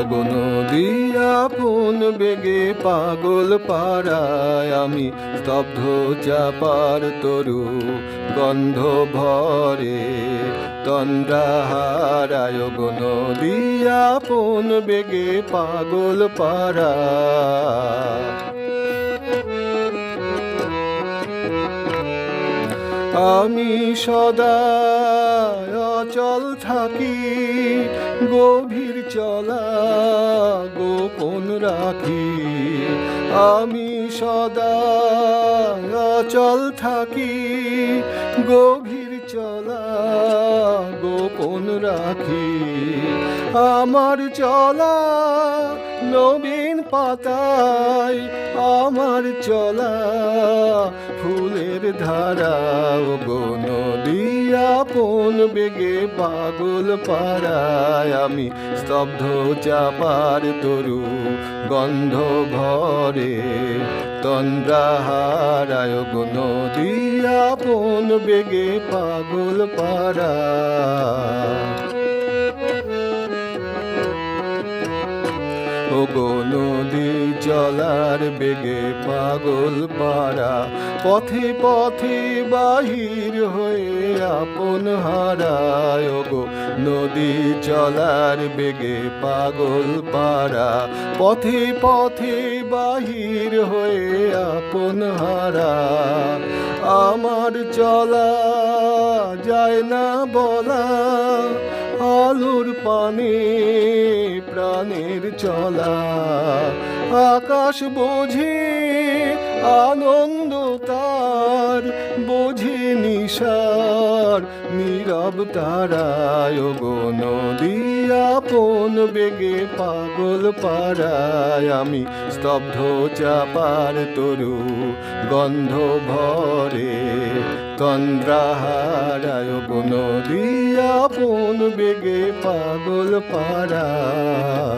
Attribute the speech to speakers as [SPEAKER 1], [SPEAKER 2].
[SPEAKER 1] নদী আপন বেগে পাগল পাড়ায় আমি স্তব্ধ চাপার তরু গন্ধ ভরে তন্দ্রা হারায় গো নদী আপন বেগে পাগল পাড়ায়। আমি সদা অচল থাকি গভীর চলা গোপন রাখি। আমি সদা অচল থাকি গভীর চলা গোপন রাখি। আমার চলা নবীন পাতায় আমার চলা ফুলের ধারা গো নদী আপন বেগে পাগল পাড়ায় আমি স্তব্ধ চাপার তরু গন্ধ ভরে তন্দ্রা হারায় গো নদী আপন বেগে পাগল পাড়ায়। ও গো নদী চলার বেগে পাগল পাড়া পথে পথে বাহির হয়ে আপন হারায়। ও গো নদী চলার বেগে পাগল পাড়া পথে পথে বাহির হয়ে আপন হারা। আমার চলা যায় না বলা আলোর পানে প্রাণের চলা। আকাশ বোঝে আনন্দ তার বোঝে নিশার নীরব তারায় গো নদী আপন বেগে পাগল পাড়ায় আমি স্তব্ধ চাপার তরু গন্ধ ভরে তন্দ্রা হারায় গো নদী আপন বেগে পাগল পাড়ায়।